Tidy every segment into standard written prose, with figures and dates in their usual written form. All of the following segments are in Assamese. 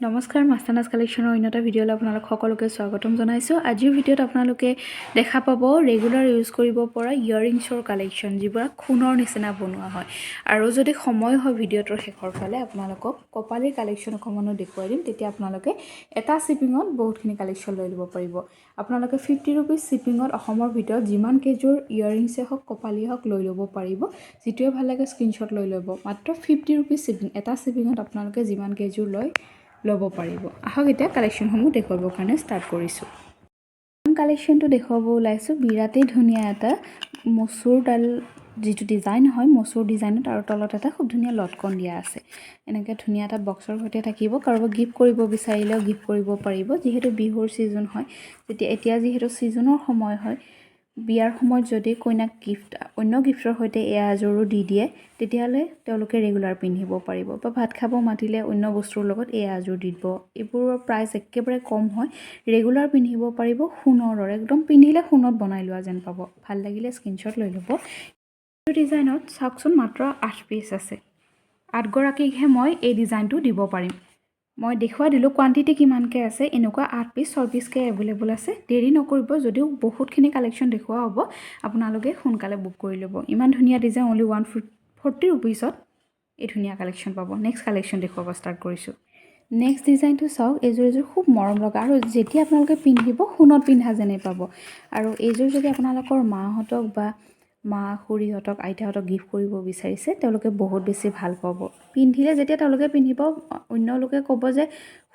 নমস্কাৰ মাষ্টাৰনাছ কালেকশ্যনৰ অন্য এটা ভিডিঅ'লৈ আপোনালোক সকলোকে স্বাগতম জনাইছোঁ। আজিৰ ভিডিঅ'ত আপোনালোকে দেখা পাব ৰেগুলাৰ ইউজ কৰিব পৰা ইয়াৰিংছৰ কালেকশ্যন, যিবোৰ খুনৰ নিচিনা বনোৱা হয়। আৰু যদি সময় হয় ভিডিঅ'টোৰ শেষৰ ফালে আপোনালোকক কপালীৰ কালেকশ্যন অকণমানো দেখুৱাই দিম, তেতিয়া আপোনালোকে এটা শ্বিপিঙত বহুতখিনি কালেকশ্যন লৈ ল'ব পাৰিব। আপোনালোকে 50 ৰুপিজ শ্বিপিঙত অসমৰ ভিতৰত যিমান কেইযোৰ ইয়াৰিংছে হওক কপালী হওক লৈ ল'ব পাৰিব। যিটোৱে ভাল লাগে স্ক্ৰীনশ্বট লৈ ল'ব। মাত্ৰ 50 ৰুপিজ শ্বিপিং, এটা শ্বিপিঙত আপোনালোকে যিমান কেইযোৰ লয় ল'ব পাৰিব। আহক এতিয়া কালেকশ্যনসমূহ দেখুৱাবৰ কাৰণে ষ্টাৰ্ট কৰিছোঁ। কালেকশ্যনটো দেখুৱাব ওলাইছোঁ। বিৰাটেই ধুনীয়া এটা মচুৰডাল যিটো ডিজাইন হয়, মচুৰ ডিজাইনত আৰু তলত এটা খুব ধুনীয়া লটকন দিয়া আছে। এনেকৈ ধুনীয়া এটা বক্সৰ সৈতে থাকিব। কাৰোবাক গিফ্ট কৰিব বিচাৰিলেও গিফ্ট কৰিব পাৰিব। যিহেতু বিহুৰ ছিজন হয়, এতিয়া যিহেতু ছিজনৰ সময় হয়, বিয়াৰ সময়ত যদি কইনাক অন্য গিফ্টৰ সৈতে এয়া এযোৰো দি দিয়ে, তেতিয়াহ'লে তেওঁলোকে ৰেগুলাৰ পিন্ধিব পাৰিব। বা ভাত খাব মাতিলে অন্য বস্তুৰ লগত এয়া এযোৰ দিব। এইবোৰৰ প্ৰাইচ একেবাৰে কম হয়। ৰেগুলাৰ পিন্ধিব পাৰিব সোণৰ দৰে, একদম পিন্ধিলে সোণত বনাই লোৱা যেন পাব। ভাল লাগিলে স্ক্ৰীনশ্বট লৈ ল'ব। এইটো ডিজাইনত চাওকচোন মাত্ৰ 8 পিচ আছে। 8গৰাকীকহে মই এই ডিজাইনটো দিব পাৰিম। মই দেখুৱাই দিলোঁ কোৱান্টিটি কিমানকৈ আছে। এনেকুৱা 8 পিচ 6 পিচকৈ এভেইলেবল আছে। দেৰি নকৰিব, যদিও বহুতখিনি কালেকশ্যন দেখুওৱা হ'ব, আপোনালোকে সোনকালে বুক কৰি ল'ব। ইমান ধুনীয়া ডিজাইন অনলি 140 ৰুপিজত এই ধুনীয়া কালেকশ্যন পাব। নেক্সট কালেকশ্যন দেখুৱাব ষ্টাৰ্ট কৰিছোঁ। নেক্সট ডিজাইনটো চাওক। এইযোৰ খুব মৰম লগা আৰু যেতিয়া আপোনালোকে পিন্ধিব সোণত পিন্ধা যেনেই পাব। আৰু এইযোৰ যদি আপোনালোকৰ মাহঁতক বা খুৰীহঁতক আইতাহঁতক গিফ্ট কৰিব বিচাৰিছে, তেওঁলোকে বহুত বেছি ভাল পাব। পিন্ধিলে যেতিয়া তেওঁলোকে পিন্ধিব, অন্য লোকে ক'ব যে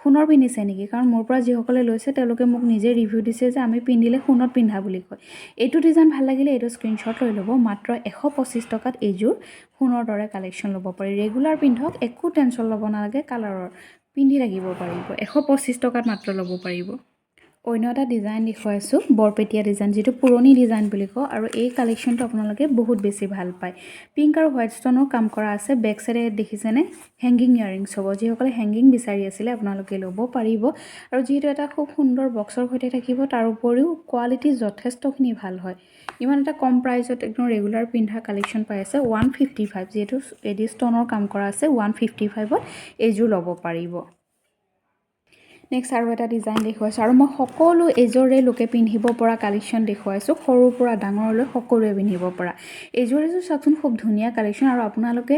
সোণৰ পিন্ধিছে নেকি, কাৰণ মোৰ পৰা যিসকলে লৈছে তেওঁলোকে মোক নিজে ৰিভিউ দিছে যে আমি পিন্ধিলে সোণত পিন্ধা বুলি কয়। এইটো ডিজাইন ভাল লাগিলে এইটো স্ক্ৰীনশ্বট লৈ ল'ব। মাত্ৰ 125 টকাত এইযোৰ সোণৰ দৰে কালেকশ্যন ল'ব পাৰি। ৰেগুলাৰ পিন্ধক, একো টেনশ্যন ল'ব নালাগে কালাৰৰ, পিন্ধি থাকিব পাৰিব। 125 টকাত মাত্ৰ ল'ব পাৰিব। অন্য এটা ডিজাইন দেখুৱাইছোঁ, বৰপেটীয়া ডিজাইন, যিটো পুৰণি ডিজাইন বুলি কওঁ। আৰু এই কালেকশ্যনটো আপোনালোকে বহুত বেছি ভাল পায়। পিংক আৰু হোৱাইট ষ্টনৰ কাম কৰা আছে। বেক চাইডে দেখিছেনে হেংগিং ইয়াৰিংছ হ'ব। যিসকলে হেংগিং বিচাৰি আছিলে আপোনালোকে ল'ব পাৰিব। আৰু যিহেতু এটা খুব সুন্দৰ বক্সৰ সৈতে থাকিব, তাৰ উপৰিও কোৱালিটি যথেষ্টখিনি ভাল হয়। ইমান এটা কম প্ৰাইচত একদম ৰেগুলাৰ পিন্ধা কালেকশ্যন পাই আছে। 155, যিহেতু এডি ষ্টনৰ কাম কৰা আছে, 155ত এইযোৰ ল'ব পাৰিব। নেক্সট আৰু এটা ডিজাইন দেখুৱাইছোঁ। আৰু মই সকলো এজৰে লোকে পিন্ধিব পৰা কালেকশ্যন দেখুৱাইছোঁ। সৰুৰ পৰা ডাঙৰলৈ সকলোৱে পিন্ধিব পৰা। এযোৰ চাওকচোন, খুব ধুনীয়া কালেকশ্যন। আৰু আপোনালোকে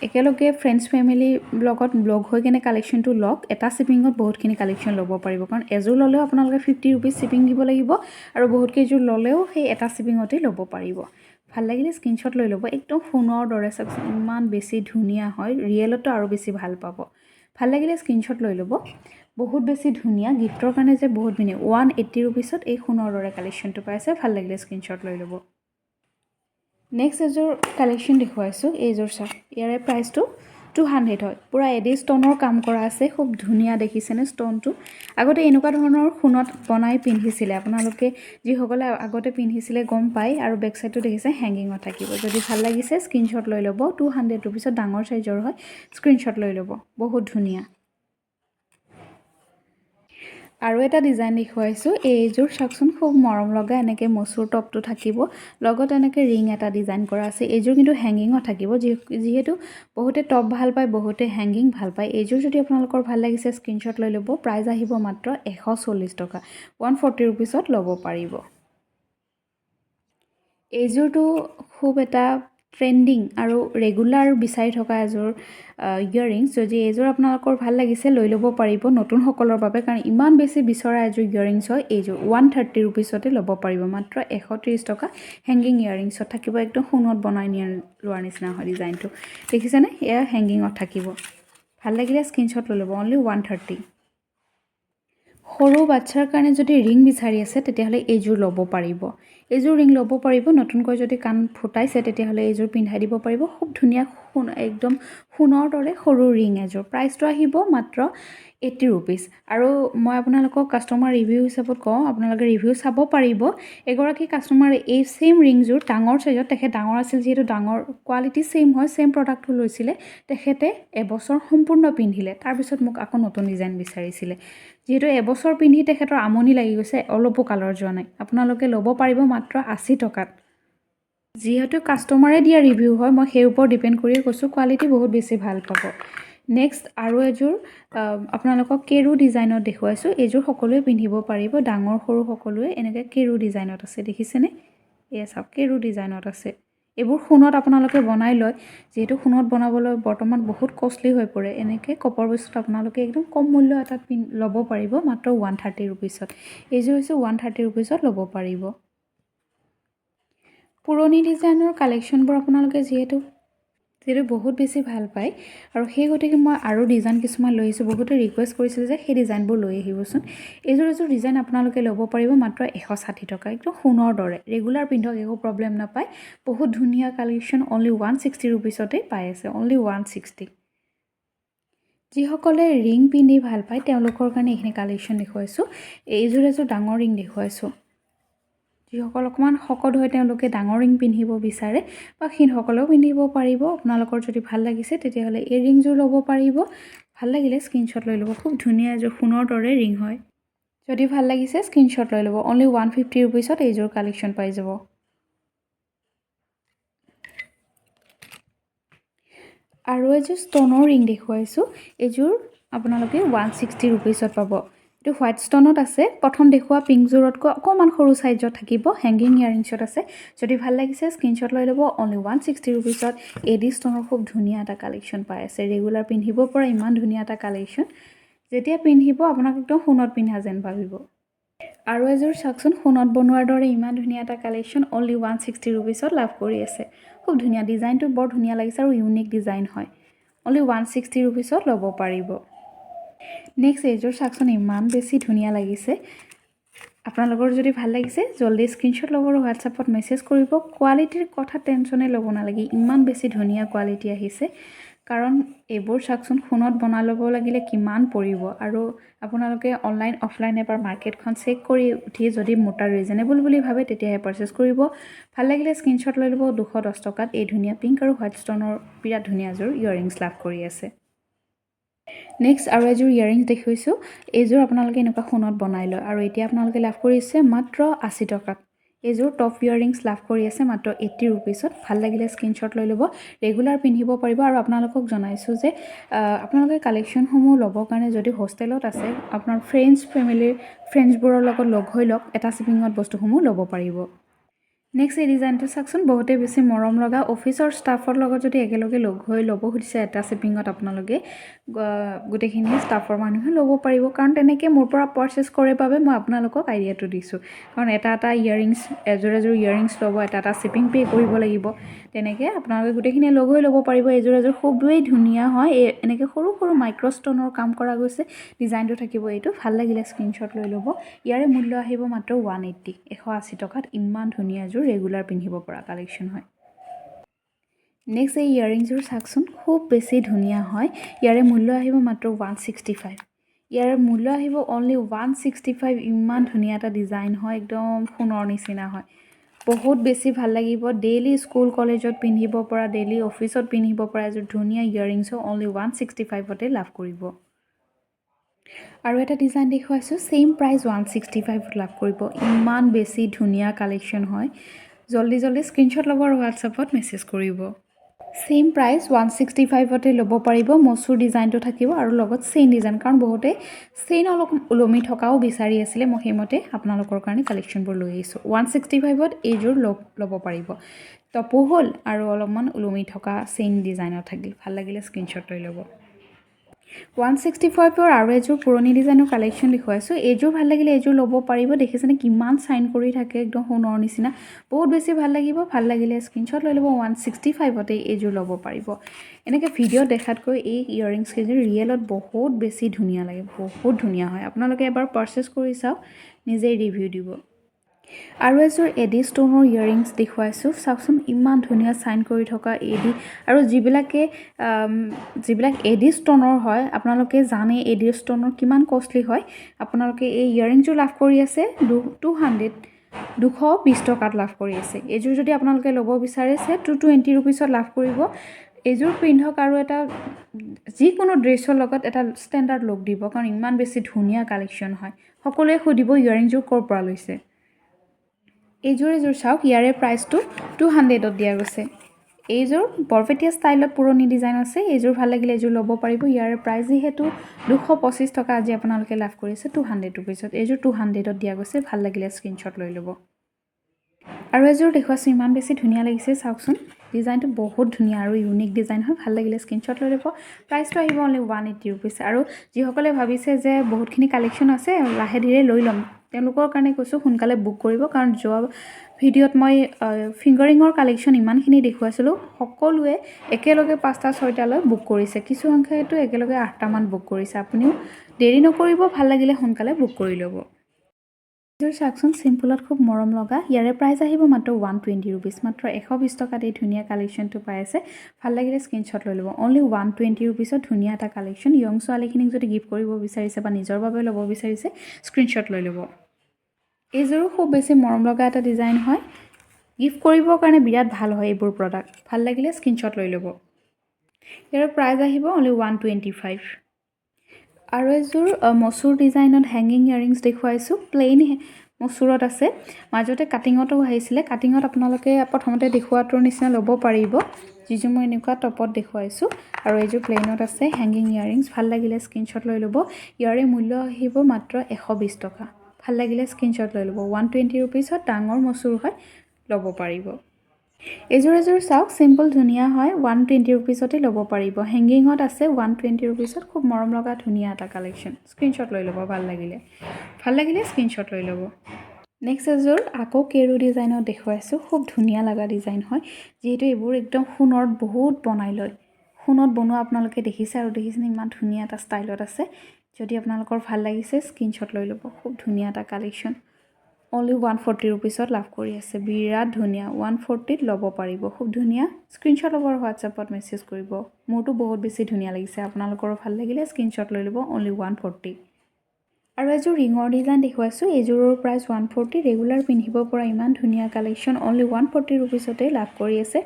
একেলগে ফ্ৰেণ্ডছ ফেমিলিৰ লগত লগ হৈ কেনে কালেকশ্যনটো লওক। এটা শ্বিপিঙত বহুতখিনি কালেকশ্যন ল'ব পাৰিব, কাৰণ এযোৰ ল'লেও আপোনালোকে 50 ৰুপিজ শ্বিপিং দিব লাগিব। আৰু বহুত কেইযোৰ ল'লেও সেই এটা শ্বিপিঙতেই ল'ব পাৰিব। ভাল লাগিলে স্ক্ৰীনশ্বট লৈ ল'ব। একদম সোণৰ দৰে চাওকচোন, ইমান বেছি ধুনীয়া হয়। ৰিয়েলতো আৰু বেছি ভাল পাব। ভাল লাগিলে স্ক্ৰীনশ্বট লৈ ল'ব। বহুত বেছি ধুনীয়া, গিফ্টৰ কাৰণে যে বহুত ধুনীয়া। 180 ৰুপিজত এই সোণৰ দৰে কালেকশ্যনটো পাইছে। ভাল লাগিলে স্ক্ৰীনশ্বট লৈ ল'ব। নেক্সট এযোৰ কালেকশ্যন দেখুৱাইছোঁ। এইযোৰ চাওক, ইয়াৰে প্ৰাইচটো 200 হয়। পূৰা এডি ষ্টনৰ কাম কৰা আছে। খুব ধুনীয়া দেখিছেনে ষ্টনটো। আগতে এনেকুৱা ধৰণৰ সোণত বনাই পিন্ধিছিলে, আপোনালোকে যিসকলে আগতে পিন্ধিছিলে গম পায়। আৰু বেক চাইডটো দেখিছে হেংগিঙত থাকিব। যদি ভাল লাগিছে স্ক্ৰীনশ্বট লৈ ল'ব। 200 ৰুপিজত ডাঙৰ চাইজৰ হয়। স্ক্ৰীনশ্বট লৈ ল'ব। বহুত ধুনীয়া। আৰু এটা ডিজাইন দেখুৱাইছোঁ। এইযোৰ চাওকচোন, খুব মৰম লগা। এনেকৈ মচুৰ টপটো থাকিব, লগত এনেকৈ ৰিং এটা ডিজাইন কৰা আছে। এইযোৰ কিন্তু হেংগিঙত থাকিব। যিহেতু বহুতে টপ ভাল পায়, বহুতে হেংগিং ভাল পায়। এইযোৰ যদি আপোনালোকৰ ভাল লাগিছে স্ক্ৰীনশ্বট লৈ ল'ব। প্ৰাইচ আহিব মাত্ৰ 140 টকা। 140 ৰুপিজত ল'ব পাৰিব। এইযোৰটো খুব এটা ট্ৰেণ্ডিং আৰু ৰেগুলাৰ বিচাৰি থকা এযোৰ ইয়াৰিংছ। যদি এইযোৰ আপোনালোকৰ ভাল লাগিছে লৈ ল'ব পাৰিব নতুনসকলৰ বাবে, কাৰণ ইমান বেছি বিচৰা এযোৰ ইয়াৰিংছ হয়। এইযোৰ 130 ৰুপিজতে ল'ব পাৰিব। মাত্ৰ 130 টকা। হেংগিং ইয়াৰিংছত থাকিব। একদম সোণত বনাই লোৱাৰ নিচিনা হয় ডিজাইনটো। দেখিছেনে, এয়া হেংগিঙত থাকিব। ভাল লাগিলে স্ক্ৰীনশ্বট লৈ ল'ব। অনলি 130। সৰু বাচ্ছাৰ কাৰণে যদি ৰিং বিচাৰি আছে, তেতিয়াহ'লে এইযোৰ ল'ব পাৰিব। এইযোৰ ৰিং ল'ব পাৰিব। নতুনকৈ যদি কাণ ফুটাইছে, তেতিয়াহ'লে এইযোৰ পিন্ধাই দিব পাৰিব। খুব ধুনীয়া একদম সোণৰ দৰে সৰু ৰিং এযোৰ। প্ৰাইচটো আহিব মাত্ৰ 80 ৰুপিজ। আৰু মই আপোনালোকক কাষ্টমাৰ ৰিভিউ হিচাপত কওঁ, আপোনালোকে ৰিভিউ চাব পাৰিব। এগৰাকী কাষ্টমাৰে এই ছেইম ৰিংযোৰ ডাঙৰ চাইজত, তেখেত ডাঙৰ আছিল যিহেতু ডাঙৰ কোৱালিটি ছেইম হয়, ছেইম প্ৰডাক্টটো লৈছিলে। তেখেতে এবছৰ সম্পূৰ্ণ পিন্ধিলে, তাৰপিছত মোক আকৌ নতুন ডিজাইন বিচাৰিছিলে। যিহেতু এবছৰ পিন্ধি তেখেতৰ আমনি লাগি গৈছে, অলপো কালাৰ যোৱা নাই। আপোনালোকে ল'ব পাৰিব মাত্ৰ 80 টকাত। যিহেতু কাষ্টমাৰে দিয়া ৰিভিউ হয়, মই সেই ওপৰত ডিপেণ্ড কৰিয়ে কৈছোঁ। কোৱালিটি বহুত বেছি ভাল পাব। নেক্সট আৰু এযোৰ আপোনালোকক কেৰু ডিজাইনত দেখুৱাইছোঁ। এইযোৰ সকলোৱে পিন্ধিব পাৰিব, ডাঙৰ সৰু সকলোৱে এনেকৈ কেৰু ডিজাইনত আছে, দেখিছেনে? এয়া চাওক, কেৰু ডিজাইনত আছে। এইবোৰ সোণত আপোনালোকে বনাই লয়, যিহেতু সোণত বনাবলৈ বৰ্তমান বহুত কষ্টলি হৈ পৰে। এনেকৈ কপাৰ বস্তুত আপোনালোকে একদম কম মূল্য এটাত ল'ব পাৰিব, মাত্ৰ 130 ৰুপিছত। এইযোৰ হৈছে 130 ৰুপিছত ল'ব পাৰিব। পুৰণি ডিজাইনৰ কালেকশ্যনবোৰ আপোনালোকে যিহেতু বহুত বেছি ভাল পায়, আৰু সেই গতিকে মই আৰু ডিজাইন কিছুমান লৈ আহিছোঁ। বহুতে ৰিকুৱেষ্ট কৰিছিল যে সেই ডিজাইনবোৰ লৈ আহিবচোন। এইযোৰ ডিজাইন আপোনালোকে ল'ব পাৰিব মাত্ৰ 160 টকা, একদম সোণৰ দৰে। ৰেগুলাৰ পিন্ধক, একো প্ৰব্লেম নাপায়। বহুত ধুনীয়া কালেকশ্যন, অনলি 160 ৰুপিছতেই পাই আছে, অনলি 160। যিসকলে ৰিং পিন্ধি ভাল পায় তেওঁলোকৰ কাৰণে এইখিনি কালেকশ্যন দেখুৱাইছোঁ। এইযোৰ ডাঙৰ ৰিং দেখুৱাইছোঁ। যিসকল অকণমান শকত হয় তেওঁলোকে ডাঙৰ ৰিং পিন্ধিব বিচাৰে, বা ক্ষীণসকলেও পিন্ধিব পাৰিব। আপোনালোকৰ যদি ভাল লাগিছে তেতিয়াহ'লে এই ৰিংযোৰ ল'ব পাৰিব। ভাল লাগিলে স্ক্ৰীনশ্বট লৈ ল'ব। খুব ধুনীয়া এযোৰ সোণৰ দৰে ৰিং হয়। যদি ভাল লাগিছে স্ক্ৰীনশ্বট লৈ ল'ব। অনলি 150 ৰুপিছত এইযোৰ কালেকশ্যন পাই যাব। আৰু এযোৰ ষ্টনৰ ৰিং দেখুৱাইছোঁ। এইযোৰ আপোনালোকে 160 ৰুপিছত পাব। এইটো হোৱাইট ষ্টনত আছে। প্ৰথম দেখুওৱা পিংকযোৰতকৈ অকণমান সৰু চাইজত থাকিব, হেংগিং ইয়াৰিংছত আছে। যদি ভাল লাগিছে স্ক্ৰীনশ্বট লৈ ল'ব। অনলি 160 ৰুপিছত এডি ষ্টনৰ খুব ধুনীয়া এটা কালেকশ্যন পাই আছে। ৰেগুলাৰ পিন্ধিব পৰা ইমান ধুনীয়া এটা কালেকশ্যন, যেতিয়া পিন্ধিব আপোনাক একদম সোণত পিন্ধা যেন ভাবিব। আৰু এযোৰ চাওকচোন, সোণত বনোৱাৰ দৰে ইমান ধুনীয়া এটা কালেকশ্যন, অনলি 160 ৰুপিছত লাভ কৰি আছে। খুব ধুনীয়া, ডিজাইনটো বৰ ধুনীয়া লাগিছে আৰু ইউনিক ডিজাইন হয়। অনলি 160 ৰুপিছত ল'ব পাৰিব। নেক্সট এইযোৰ চাওকচোন, ইমান বেছি ধুনীয়া লাগিছে। আপোনালোকৰ যদি ভাল লাগিছে জলদি স্ক্ৰীনশ্বট ল'ব আৰু হোৱাটছআপত মেছেজ কৰিব। কোৱালিটিৰ কথা টেনশ্যনেই ল'ব নালাগে, ইমান বেছি ধুনীয়া কোৱালিটি আহিছে। কাৰণ এইবোৰ চাওকচোন, সোণত বনাই ল'ব লাগিলে কিমান পৰিব। আৰু আপোনালোকে অনলাইন অফলাইন এবাৰ মাৰ্কেটখন চেক কৰি উঠি যদি মোৰ তাৰ ৰিজনেবল বুলি ভাবে তেতিয়াহে পাৰচেছ কৰিব। ভাল লাগিলে স্ক্ৰীনশ্বট লৈ ল'ব। 210 টকাত এই ধুনীয়া পিংক আৰু হোৱাইট ষ্টনৰ বিৰাট ধুনীয়া এযোৰ ইয়াৰিংছ লাভ কৰি আছে। নেক্সট আৰু এযোৰ ইয়াৰিংছ দেখুৱাইছোঁ। এইযোৰ আপোনালোকে এনেকুৱা সোণত বনাই লয়, আৰু এতিয়া আপোনালোকে লাভ কৰিছে মাত্ৰ 80 টকাত। এইযোৰ টপ ইয়াৰিংছ লাভ কৰি আছে মাত্ৰ 80 ৰুপিছত। ভাল লাগিলে স্ক্ৰীনশ্বট লৈ ল'ব। ৰেগুলাৰ পিন্ধিব পাৰিব। আৰু আপোনালোকক জনাইছোঁ যে আপোনালোকে কালেকশ্যনসমূহ ল'বৰ কাৰণে যদি হোষ্টেলত আছে, আপোনাৰ ফ্ৰেণ্ডছবোৰৰ লগত লগ হৈ লওক, এটা শ্বিপিঙত বস্তুসমূহ ল'ব পাৰিব। নেক্সট এই ডিজাইনটো চাওকচোন, বহুতেই বেছি মৰম লগা। অফিচৰ ষ্টাফৰ লগত যদি একেলগে লগ হৈ ল'ব খুজিছে এটা শ্বিপিঙত, আপোনালোকে গোটেইখিনি ষ্টাফৰ মানুহে ল'ব পাৰিব। কাৰণ তেনেকৈ মোৰ পৰা পাৰচেছ কৰে বাবে মই আপোনালোকক আইডিয়াটো দিছোঁ। কাৰণ এটা ইয়াৰিংছ, এযোৰ ইয়াৰিংছ ল'ব, এটা শ্বিপিং পে' কৰিব লাগিব। তেনেকৈ আপোনালোকে গোটেইখিনি লগ হৈ ল'ব পাৰিব। এইযোৰ খুবেই ধুনীয়া হয়। এনেকৈ সৰু সৰু মাইক্ৰ'ষ্টনৰ কাম কৰা গৈছে। ডিজাইনটো থাকিব এইটো। ভাল লাগিলে স্ক্ৰীনশ্বট লৈ ল'ব। ইয়াৰে মূল্য আহিব মাত্ৰ 180, 180 টকাত। ইমান ধুনীয়া এযোৰ ৰেগুলাৰ পিন্ধিব পৰা কালেকশ্যন হয়। নেক্সট এই ইয়াৰিংযোৰ চাওকচোন, খুব বেছি ধুনীয়া হয়। ইয়াৰে মূল্য আহিব মাত্ৰ 165। ইয়াৰে মূল্য আহিব অনলি 165। ইমান ধুনীয়া এটা ডিজাইন হয়, একদম সোণৰ নিচিনা হয়। বহুত বেছি ভাল লাগিব। ডেইলি স্কুল কলেজত পিন্ধিব পৰা, ডেইলি অফিচত পিন্ধিব পৰা এযোৰ ধুনীয়া ইয়াৰিংছ অনলি 165তে লাভ কৰিব। আৰু এটা ডিজাইন দেখুৱাইছোঁ, ছেইম প্ৰাইচ 165 লাভ কৰিব। ইমান বেছি ধুনীয়া কালেকশ্যন হয়। জলদি স্ক্ৰীনশ্বট ল'ব আৰু হোৱাটছআপত মেছেজ কৰিব। ছেইম প্ৰাইচ 165তে ল'ব পাৰিব। মচুৰ ডিজাইনটো থাকিব আৰু লগত চেইন ডিজাইন, কাৰণ বহুতে চেইন অলপ ওলমি থকাও বিচাৰি আছিলে। মই সেইমতে আপোনালোকৰ কাৰণে কালেকশ্যনবোৰ লৈ আহিছোঁ। 165ত এইযোৰ ল'ব পাৰিব। টপো হ'ল আৰু অলপমান ওলমি থকা চেইন ডিজাইনত থাকিল। ভাল লাগিলে স্ক্ৰীনশ্বট লৈ ল'ব। 165ৰ আৰু এযোৰ পুৰণি ডিজাইনৰ কালেকশ্যন দেখুৱাইছোঁ। এইযোৰ ভাল লাগিলে এইযোৰ ল'ব পাৰিব। দেখিছেনে কিমান চাইন কৰি থাকে, একদম সোণৰ নিচিনা। বহুত বেছি ভাল লাগিব। ভাল লাগিলে স্ক্ৰীনশ্বট লৈ ল'ব। 165তে এইযোৰ ল'ব পাৰিব। এনেকৈ ভিডিঅ'ত দেখাতকৈ এই ইয়াৰিংছ কেইযোৰ ৰিয়েলত বহুত বেছি ধুনীয়া লাগে, বহুত ধুনীয়া হয়। আপোনালোকে এবাৰ পাৰচেছ কৰি চাওক, নিজেই ৰিভিউ দিব। আৰু এযোৰ এডি ষ্টনৰ ইয়াৰিংছ দেখুৱাইছোঁ। চাওকচোন ইমান ধুনীয়া চাইন কৰি থকা এডি, আৰু যিবিলাক এডি ষ্টনৰ হয় আপোনালোকে জানে এডি ষ্টনৰ কিমান কষ্টলি হয়। আপোনালোকে এই ইয়াৰিংযোৰ লাভ কৰি আছে 220 টকাত লাভ কৰি আছে। এইযোৰ যদি আপোনালোকে ল'ব বিচাৰিছে 220 ৰুপিছত লাভ কৰিব। এইযোৰ পিন্ধক আৰু এটা যিকোনো ড্ৰেছৰ লগত এটা ষ্টেণ্ডাৰ্ড লুক দিব, কাৰণ ইমান বেছি ধুনীয়া কালেকশ্যন হয়। সকলোৱে সুধিব ইয়াৰিংযোৰ ক'ৰ পৰা লৈছে। এইযোৰ চাওক, ইয়াৰে প্ৰাইচটো 200ত দিয়া গৈছে। এইযোৰ বৰপেটীয়া ষ্টাইলত পুৰণি ডিজাইন আছে এইযোৰ ভাল লাগিলে এইযোৰ ল'ব পাৰিব ইয়াৰ প্ৰাইচ যিহেতু 225 টকা আজি আপোনালোকে লাভ কৰিছে 200 ৰুপিছত এইযোৰ 200ত দিয়া গৈছে ভাল লাগিলে স্ক্ৰীনশ্বট লৈ ল'ব আৰু এযোৰ দেখুৱাছো ইমান বেছি ধুনীয়া লাগিছে চাওকচোন ডিজাইনটো বহুত ধুনীয়া আৰু ইউনিক ডিজাইন হয় ভাল লাগিলে স্ক্ৰীনশ্বট লৈ ল'ব প্ৰাইচটো আহিব অনলি 180 ৰুপিছ আৰু যিসকলে ভাবিছে যে বহুতখিনি কালেকশ্যন আছে লাহে ধীৰে লৈ ল'ম তেওঁলোকৰ কাৰণে কৈছোঁ সোনকালে বুক কৰিব কাৰণ যোৱা ভিডিঅ'ত মই ফিংগাৰিঙৰ কালেকশ্যন ইমানখিনি দেখুৱাইছিলোঁ সকলোৱে একেলগে 5টা 6টালৈ বুক কৰিছে কিছু সংখ্যকেতো একেলগে 8টামান বুক কৰিছে আপুনিও দেৰি নকৰিব ভাল লাগিলে সোনকালে বুক কৰি ল'ব এইযোৰ চাওকচোন চিম্পলত খুব মৰম লগা ইয়াৰে প্ৰাইচ আহিব মাত্ৰ 120 ৰুপিছ মাত্ৰ 120 টকাত এই ধুনীয়া কালেকশ্যনটো পাই আছে ভাল লাগিলে স্ক্ৰীনশ্বট লৈ ল'ব অনলি 120 ৰুপিছত ধুনীয়া এটা কালেকশ্যন য়ং ছোৱালীখিনিক যদি গিফ্ট কৰিব বিচাৰিছে বা নিজৰ বাবে ল'ব বিচাৰিছে স্ক্ৰীনশ্বট লৈ ল'ব এইযোৰো খুব বেছি মৰম লগা এটা ডিজাইন হয় গিফ্ট কৰিবৰ কাৰণে বিৰাট ভাল হয় এইবোৰ প্ৰডাক্ট ভাল লাগিলে স্ক্ৰীনশ্বট লৈ ল'ব ইয়াৰ প্ৰাইচ আহিব অনলি 125 আৰু এযোৰ মচুৰ ডিজাইনত হেংগিং ইয়াৰিংছ দেখুৱাইছোঁ প্লেইন মচুৰত আছে মাজতে কাটিঙতো আহিছিলে কাটিঙত আপোনালোকে প্ৰথমতে দেখুৱাটোৰ নিচিনা ল'ব পাৰিব যিযোৰ মই এনেকুৱা টপত দেখুৱাইছোঁ আৰু এইযোৰ প্লেইনত আছে হেংগিং ইয়াৰিংছ ভাল লাগিলে স্ক্ৰীনশ্বট লৈ ল'ব ইয়াৰে মূল্য আহিব মাত্ৰ 120 টকা ভাল লাগিলে স্ক্ৰীনশ্বট লৈ ল'ব 120 ৰুপিছত ডাঙৰ মচুৰ হয় ল'ব পাৰিব এইযোৰ চাওক চিম্পল ধুনীয়া হয় 120 ৰুপিছতে ল'ব পাৰিব হেংগিঙত আছে 120 ৰুপিছত খুব মৰম লগা ধুনীয়া এটা কালেকশ্যন স্ক্ৰীনশ্বট লৈ ল'ব ভাল লাগিলে স্ক্ৰীনশ্বট লৈ ল'ব নেক্সট এযোৰ আকৌ কেৰু ডিজাইনত দেখুৱাইছোঁ খুব ধুনীয়া লগা ডিজাইন হয় যিহেতু এইবোৰ একদম সোণত বহুত বনাই লয় সোণত বনোৱা আপোনালোকে দেখিছে আৰু দেখিছেনে ইমান ধুনীয়া এটা ষ্টাইলত আছে যদি আপোনালোকৰ ভাল লাগিছে স্ক্ৰীনশ্বট লৈ ল'ব খুব ধুনীয়া এটা কালেকশ্যন অনলি 140 ৰুপিছত লাভ কৰি আছে বিৰাট ধুনীয়া 140ত ল'ব পাৰিব খুব ধুনীয়া স্ক্ৰীনশ্বট ল'ব আৰু হোৱাটছআপত মেছেজ কৰিব মোৰতো বহুত বেছি ধুনীয়া লাগিছে আপোনালোকৰো ভাল লাগিলে স্ক্ৰীনশ্বট লৈ ল'ব অনলি 140 আৰু এযোৰ ৰিঙৰ ডিজাইন দেখুৱাইছোঁ এইযোৰৰ প্ৰাইচ 140 ৰেগুলাৰ পিন্ধিব পৰা ইমান ধুনীয়া কালেকশ্যন অনলি 140 ৰুপিছতে লাভ কৰি আছে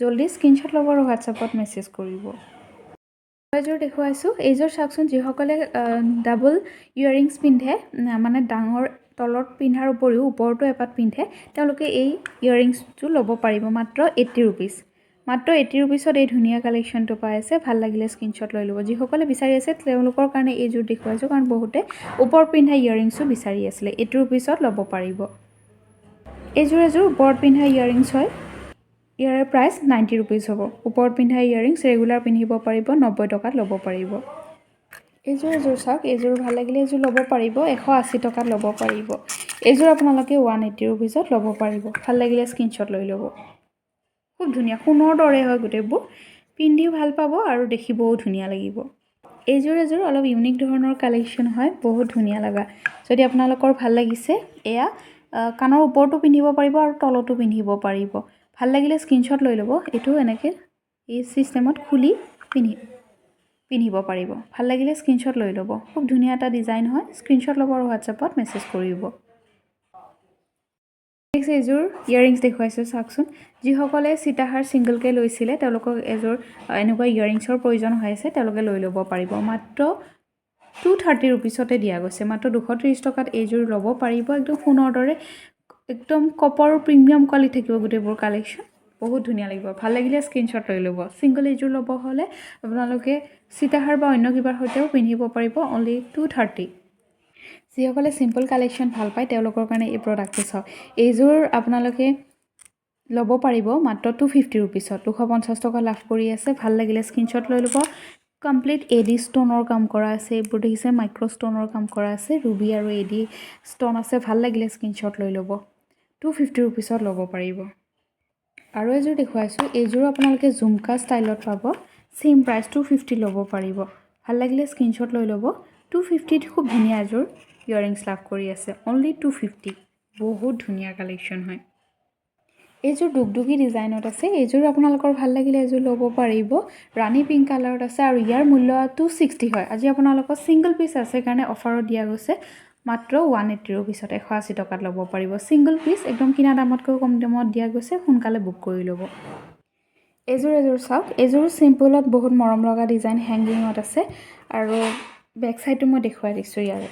জল্দি স্ক্ৰীনশ্বট ল'ব আৰু হোৱাটছআপত মেছেজ কৰিব এইযোৰ দেখুৱাইছোঁ এইযোৰ চাওকচোন যিসকলে ডাবল ইয়াৰিংছ পিন্ধে মানে ডাঙৰ তলত পিন্ধাৰ উপৰিও ওপৰতো এপাত পিন্ধে তেওঁলোকে এই ইয়াৰিংছটো ল'ব পাৰিব মাত্ৰ 80 ৰুপিছ মাত্ৰ 80 ৰুপিছত এই ধুনীয়া কালেকশ্যনটো পাই আছে ভাল লাগিলে স্ক্ৰীনশ্বট লৈ ল'ব যিসকলে বিচাৰি আছে তেওঁলোকৰ কাৰণে এইযোৰ দেখুৱাইছোঁ কাৰণ বহুতে ওপৰত পিন্ধা ইয়াৰিংছো বিচাৰি আছিলে 80 ৰুপিছত ল'ব পাৰিব এইযোৰ ওপৰত পিন্ধা ইয়াৰিংছ হয় ইয়াৰে প্ৰাইচ 90 ৰুপিছ হ'ব ওপৰত পিন্ধা ইয়াৰিংছ ৰেগুলাৰ পিন্ধিব পাৰিব 90 টকাত ল'ব পাৰিব এইযোৰ চাওক এইযোৰ ভাল লাগিলে এইযোৰ ল'ব পাৰিব 180 টকাত ল'ব পাৰিব এইযোৰ আপোনালোকে 180 ৰুপিছত ল'ব পাৰিব ভাল লাগিলে স্ক্ৰীনশ্বট লৈ ল'ব খুব ধুনীয়া সোণৰ দৰে হয় গোটেইবোৰ পিন্ধিও ভাল পাব আৰু দেখিবও ধুনীয়া লাগিব এইযোৰ অলপ ইউনিক ধৰণৰ কালেকশ্যন হয় বহুত ধুনীয়া লগা যদি আপোনালোকৰ ভাল লাগিছে এয়া কাণৰ ওপৰতো পিন্ধিব পাৰিব আৰু তলতো পিন্ধিব পাৰিব ভাল লাগিলে স্ক্ৰীনশ্বট লৈ ল'ব এইটো এনেকৈ এই চিষ্টেমত খুলি পিন্ধিব পাৰিব ভাল লাগিলে স্ক্ৰীনশ্বট লৈ ল'ব খুব ধুনীয়া এটা ডিজাইন হয় স্ক্ৰীনশ্বট ল'ব আৰু হোৱাটছআপত মেছেজ কৰিব নেক্সট এযোৰ ইয়াৰিংছ দেখুৱাইছোঁ চাওকচোন যিসকলে সীতাহাৰ ছিংগলকৈ লৈছিলে তেওঁলোকক এযোৰ এনেকুৱা ইয়াৰিংছৰ প্ৰয়োজন হৈ আছে তেওঁলোকে লৈ ল'ব পাৰিব মাত্ৰ 230 ৰুপিছতে দিয়া গৈছে মাত্ৰ 230 টকাত এইযোৰ ল'ব পাৰিব একদম সোণৰ দৰে একদম কপাৰ প্ৰিমিয়াম কোৱালিটি থাকিব গোটেইবোৰ কালেকশ্যন বহুত ধুনীয়া লাগিব ভাল লাগিলে স্ক্ৰীনশ্বট লৈ ল'ব ছিংগল এইযোৰ ল'ব হ'লে আপোনালোকে সীতাহাৰ বা অন্য কিবাৰ সৈতেও পিন্ধিব পাৰিব অনলি 230 যিসকলে চিম্পল কালেকশ্যন ভাল পায় তেওঁলোকৰ কাৰণে এই প্ৰডাক্টটো চাওক এইযোৰ আপোনালোকে ল'ব পাৰিব মাত্ৰ 250 ৰুপিছত 250 টকা লাভ কৰি আছে ভাল লাগিলে স্ক্ৰীনশ্বট লৈ ল'ব কমপ্লিট এডি ষ্টোনৰ কাম কৰা আছে এইবোৰ দেখিছে মাইক্ৰ' ষ্টোনৰ কাম কৰা আছে ৰুবি আৰু এডি ষ্টোন আছে ভাল লাগিলে স্ক্ৰীনশ্বট লৈ ল'ব 250 ৰুপিছত ল'ব পাৰিব আৰু এযোৰ দেখুৱাইছোঁ এইযোৰ আপোনালোকে ঝুমকা ষ্টাইলত পাব সেম প্ৰাইচ 250 ল'ব পাৰিব ভাল লাগিলে স্ক্ৰীনশ্বট লৈ ল'ব 250ত খুব ধুনীয়া এযোৰ ইয়াৰিংছ লাভ কৰি আছে অনলি 250 বহুত ধুনীয়া কালেকশ্যন হয় এইযোৰ ডুগডুগি ডিজাইনত আছে এইযোৰ আপোনালোকৰ ভাল লাগিলে এইযোৰ ল'ব পাৰিব ৰাণী পিংক কালাৰত আছে আৰু ইয়াৰ মূল্য 260 হয় আজি আপোনালোকৰ ছিংগল পিচ আছে কাৰণে অফাৰত দিয়া গৈছে মাত্ৰ 180 ৰুপিছত 180 টকাত ল'ব পাৰিব ছিংগল পিচ একদম কিনা দামতকৈ কম দামত দিয়া গৈছে সোনকালে বুক কৰি ল'ব এইযোৰ চাওক এইযোৰ চিম্পলত বহুত মৰম লগা ডিজাইন হেংগিঙত আছে আৰু বেক সাইডটো মই দেখুৱাই দিছোঁ ইয়াৰে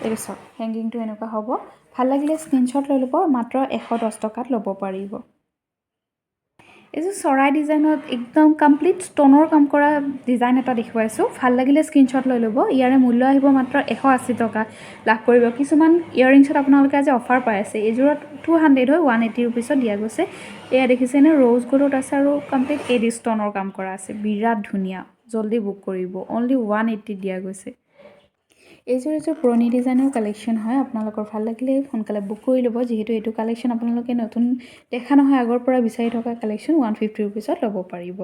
এইটো চাওক হেংগিংটো এনেকুৱা হ'ব ভাল লাগিলে স্ক্ৰীনশ্বট লৈ ল'ব মাত্ৰ 110 টকাত ল'ব পাৰিব এই যে চৰাই ডিজাইনত একদম কমপ্লিট ষ্টনৰ কাম কৰা ডিজাইন এটা দেখুৱাইছোঁ ভাল লাগিলে স্ক্ৰীনশ্বট লৈ ল'ব ইয়াৰে মূল্য আহিব মাত্ৰ 180 টকা লাভ কৰিব কিছুমান ইয়াৰিংছত আপোনালোকে আজি অফাৰ পাই আছে এইযোৰত 200 হয় 180 ৰুপিছত দিয়া গৈছে এয়া দেখিছেনে ৰ'জ গ'ল্ডত আছে আৰু কমপ্লিট এডি ষ্টনৰ কাম কৰা আছে বিৰাট ধুনীয়া জলদি বুক কৰিব অনলি 180 দিয়া গৈছে এইযোৰ পুৰণি ডিজাইনৰ কালেকশ্যন হয় আপোনালোকৰ ভাল লাগিলে সোনকালে বুক কৰি ল'ব যিহেতু এইটো কালেকশ্যন আপোনালোকে নতুন দেখা নহয় আগৰ পৰা বিচাৰি থকা কালেকশ্যন 150 ৰুপিছত ল'ব পাৰিব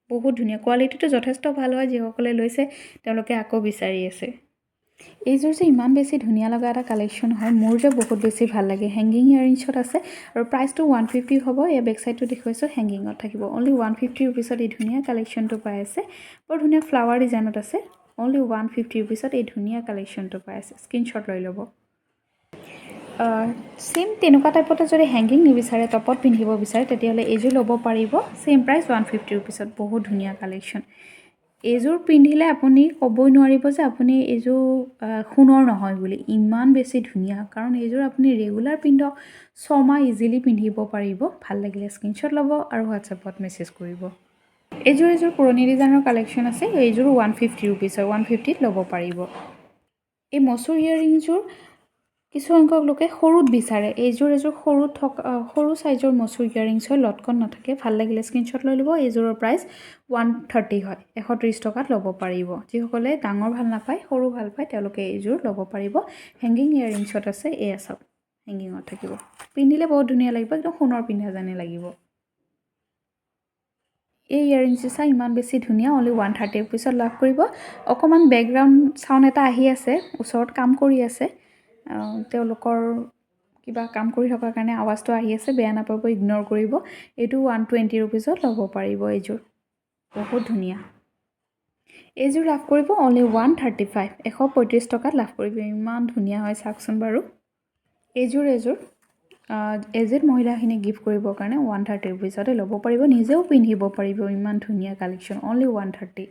বহুত ধুনীয়া কোৱালিটিটো যথেষ্ট ভাল হয় যিসকলে লৈছে তেওঁলোকে আকৌ বিচাৰি আছে এইযোৰ যে ইমান বেছি ধুনীয়া লগা এটা কালেকশ্যন হয় মোৰ যে বহুত বেছি ভাল লাগে হেংগিং ইয়াৰিংছত আছে আৰু প্ৰাইচটো 150 হ'ব এই বেক সাইডটো দেখুৱাইছোঁ হেংগিঙত থাকিব অনলি 150 ৰুপিছত এই ধুনীয়া কালেকশ্যনটো পাই আছে বৰ ধুনীয়া ফ্লাৱাৰ ডিজাইনত আছে only 150 ৰুপিছত এই ধুনীয়া কালেকশ্যনটো পাই আছে স্ক্ৰীনশ্বট লৈ ল'ব সেম তেনেকুৱা টাইপতে যদি হেংগিং নিবিচাৰে টপত পিন্ধিব বিচাৰে তেতিয়াহ'লে এইযোৰ ল'ব পাৰিব সেম প্ৰাইচ 150 ৰুপিছত বহুত ধুনীয়া কালেকশ্যন এইযোৰ পিন্ধিলে আপুনি ক'বই নোৱাৰিব যে আপুনি এইযোৰ সোণৰ নহয় বুলি ইমান বেছি ধুনীয়া কাৰণ এইযোৰ আপুনি ৰেগুলাৰ পিন্ধক 6 মাহ ইজিলি পিন্ধিব পাৰিব ভাল লাগিলে স্ক্ৰীনশ্বট ল'ব আৰু হোৱাটছএপত মেছেজ কৰিব এইযোৰ পুৰণি ডিজাইনৰ কালেকশ্যন আছে এইযোৰ 150 ৰুপিছৰ 150ত ল'ব পাৰিব এই মচুৰ ইয়াৰিংযোৰ কিছু সংখ্যক লোকে সৰুত বিচাৰে এইযোৰ সৰু সাইজৰ মচুৰ ইয়াৰিংছ হয় লটকন নাথাকে ভাল লাগিলে স্ক্ৰীনশ্বট লৈ ল'ব এইযোৰৰ প্ৰাইচ 130 হয় 130 টকাত ল'ব পাৰিব যিসকলে ডাঙৰ ভাল নাপায় সৰু ভাল পায় তেওঁলোকে এইযোৰ ল'ব পাৰিব হেংগিং ইয়াৰিংছত আছে এয়া চাওক হেংগিঙত থাকিব পিন্ধিলে বহুত ধুনীয়া লাগিব একদম সোণৰ পিন্ধা যেনে লাগিব এই ইয়াৰিংছ চাই ইমান বেছি ধুনীয়া অনলি 130 ৰুপিছত লাভ কৰিব অকমান বেকগ্ৰাউণ্ড সাউণ্ড এটা আহি আছে ওচৰত কাম কৰি আছে তেওঁলোকৰ কিবা কাম কৰি থকাৰ কাৰণে আৱাজটো আহি আছে বেয়া নাপাব ইগনৰ কৰিব এইটো 120 ৰুপিছত ল'ব পাৰিব এইযোৰ বহুত ধুনীয়া এইযোৰ লাভ কৰিব অনলি 135 135 টকাত লাভ কৰিব ইমান ধুনীয়া হয় চাওকচোন বাৰু এইযোৰ এজেড মহিলাখিনি গিফ্ট কৰিবৰ কাৰণে 130 ৰুপিছতে ল'ব পাৰিব নিজেও পিন্ধিব পাৰিব ইমান ধুনীয়া কালেকশ্যন অনলি 130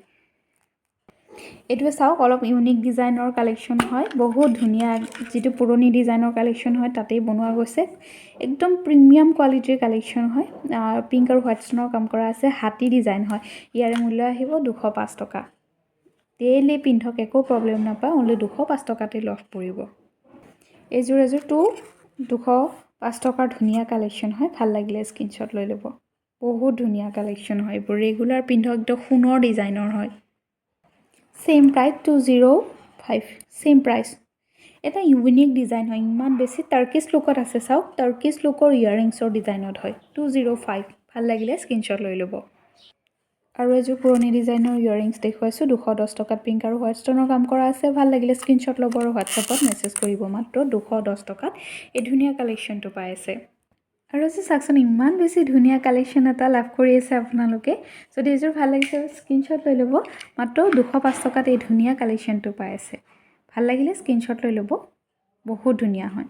এইটোৱে চাওক অলপ ইউনিক ডিজাইনৰ কালেকশ্যন হয় বহুত ধুনীয়া যিটো পুৰণি ডিজাইনৰ কালেকশ্যন হয় তাতেই বনোৱা গৈছে একদম প্ৰিমিয়াম কোৱালিটিৰ কালেকশ্যন হয় পিংক আৰু হোৱাইট ষ্টনৰ কাম কৰা আছে হাতী ডিজাইন হয় ইয়াৰে মূল্য আহিব 205 টকা ডেইলি পিন্ধক একো প্ৰব্লেম নাপায় অনলি 205 টকাতে লাভ কৰিব এইযোৰ 205 টকাৰ ধুনীয়া কালেকশ্যন হয় ভাল লাগিলে স্ক্ৰীনশ্বট লৈ ল'ব বহুত ধুনীয়া কালেকশ্যন হয় এইবোৰ ৰেগুলাৰ পিন্ধক একদম সোণৰ ডিজাইনৰ হয় সেম প্ৰাইচ 205 সেম প্ৰাইচ এটা ইউনিক ডিজাইন হয় ইমান বেছি টাৰ্কিছ লুকত আছে চাওক টাৰ্কিছ লুকৰ ইয়াৰিংছৰ ডিজাইনত হয় 205 ভাল লাগিলে স্ক্ৰীনশ্বট লৈ ল'ব আৰু এযোৰ পুৰণি ডিজাইনৰ ইয়াৰিংছ দেখুৱাইছোঁ 210 টকাত পিংক আৰু হোৱাইট ষ্টনৰ কাম কৰা আছে ভাল লাগিলে স্ক্ৰীনশ্বট ল'ব আৰু হোৱাটছএপত মেছেজ কৰিব মাত্ৰ 210 টকাত এই ধুনীয়া কালেকশ্যনটো পাই আছে আৰু চাওকচোন ইমান বেছি ধুনীয়া কালেকশ্যন এটা লাভ কৰি আছে আপোনালোকে যদি এইযোৰ ভাল লাগিছে স্ক্ৰীনশ্বট লৈ ল'ব মাত্ৰ 205 টকাত এই ধুনীয়া কালেকশ্যনটো পাই আছে ভাল লাগিলে স্ক্ৰীনশ্বট লৈ ল'ব বহুত ধুনীয়া হয়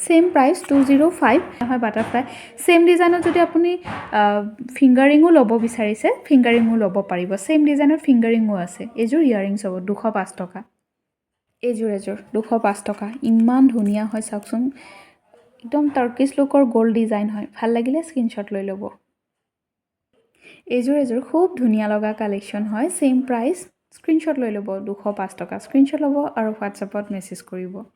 সেম প্ৰাইচ 205 হয় বাটাৰফ্লাই সেম ডিজাইনত যদি আপুনি ফিংগাৰিঙো ল'ব বিচাৰিছে ফিংগাৰিঙো ল'ব পাৰিব সেম ডিজাইনত ফিংগাৰিঙো আছে এইযোৰ ইয়াৰিংছ হ'ব 205 টকা এইযোৰ 205 টকা ইমান ধুনীয়া হয় চাওকচোন একদম টাৰ্কিছ লুকৰ গোল্ড ডিজাইন হয় ভাল লাগিলে স্ক্ৰীনশ্বট লৈ ল'ব এইযোৰ খুব ধুনীয়া লগা কালেকশ্যন হয় সেম প্ৰাইচ স্ক্ৰীনশ্বট লৈ ল'ব 205 টকা স্ক্ৰীনশ্বট ল'ব আৰু হোৱাটছএপত মেছেজ কৰিব